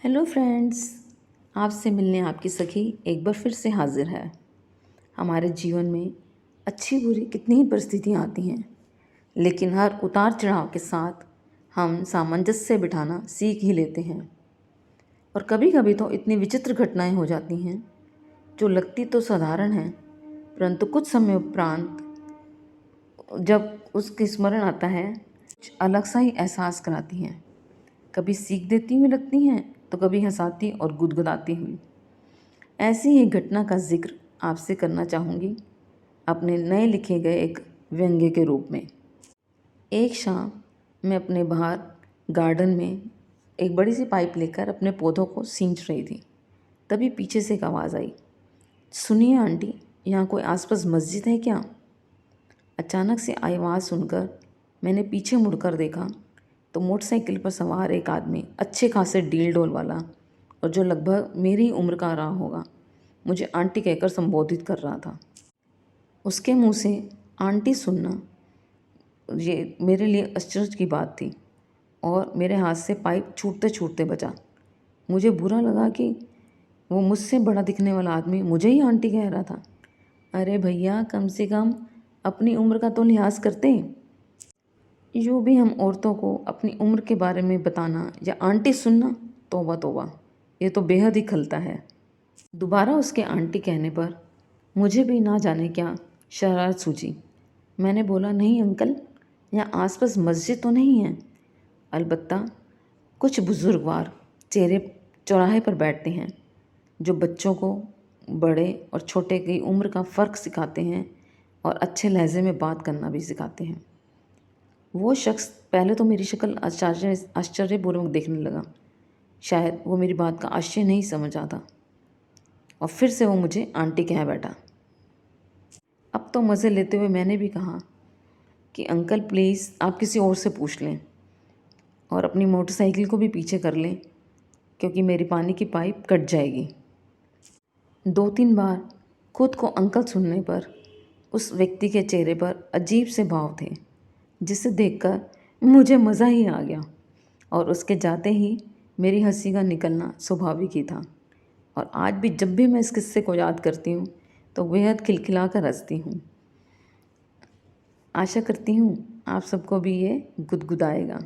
Hello friends, आपसे मिलने आपकी सखी एक बार फिर से हाजिर है। हमारे जीवन में अच्छी बुरी कितनी ही परिस्थितियाँ आती हैं, लेकिन हर उतार चढ़ाव के साथ हम सामंजस्य बिठाना सीख ही लेते हैं। और कभी कभी तो इतनी विचित्र घटनाएं हो जाती हैं जो लगती तो साधारण हैं, परंतु कुछ समय उपरांत जब उसकी स्मरण आता है कुछ अलग सा ही एहसास कराती हैं। कभी सीख देती हुई लगती हैं तो कभी हंसाती और गुदगुदाती हुई। ऐसी ही घटना का जिक्र आपसे करना चाहूँगी अपने नए लिखे गए एक व्यंग्य के रूप में। एक शाम मैं अपने बाहर गार्डन में एक बड़ी सी पाइप लेकर अपने पौधों को सींच रही थी। तभी पीछे से एक आवाज़ आई, सुनिए आंटी, यहाँ कोई आसपास मस्जिद है क्या? अचानक से आवाज़ सुनकर मैंने पीछे मुड़कर देखा तो मोटरसाइकिल पर सवार एक आदमी, अच्छे खासे डील डोल वाला और जो लगभग मेरी उम्र का रहा होगा, मुझे आंटी कहकर संबोधित कर रहा था। उसके मुंह से आंटी सुनना ये मेरे लिए आश्चर्य की बात थी और मेरे हाथ से पाइप छूटते छूटते बचा। मुझे बुरा लगा कि वो मुझसे बड़ा दिखने वाला आदमी मुझे ही आंटी कह रहा था। अरे भैया, कम से कम अपनी उम्र का तो लिहाज करते। यूँ भी हम औरतों को अपनी उम्र के बारे में बताना या आंटी सुनना, तौबा तौबा, ये तो बेहद ही खलता है। दोबारा उसके आंटी कहने पर मुझे भी ना जाने क्या शरारत सूझी। मैंने बोला, नहीं अंकल, यहाँ आसपास मस्जिद तो नहीं है, अलबत्ता कुछ बुजुर्गवार चेहरे चौराहे पर बैठते हैं जो बच्चों को बड़े और छोटे की उम्र का फ़र्क सिखाते हैं और अच्छे लहजे में बात करना भी सिखाते हैं। वो शख्स पहले तो मेरी शक्ल आश्चर्यपूर्वक देखने लगा। शायद वो मेरी बात का आशय नहीं समझ आता और फिर से वो मुझे आंटी कह बैठा। अब तो मज़े लेते हुए मैंने भी कहा कि अंकल प्लीज़ आप किसी और से पूछ लें और अपनी मोटरसाइकिल को भी पीछे कर लें, क्योंकि मेरी पानी की पाइप कट जाएगी। 2-3 बार खुद को अंकल सुनने पर उस व्यक्ति के चेहरे पर अजीब से भाव थे, जिसे देखकर मुझे मज़ा ही आ गया और उसके जाते ही मेरी हंसी का निकलना स्वाभाविक ही था। और आज भी जब भी मैं इस किस्से को याद करती हूँ तो बेहद खिलखिला कर हंसती हूँ। आशा करती हूँ आप सबको भी ये गुदगुदाएगा।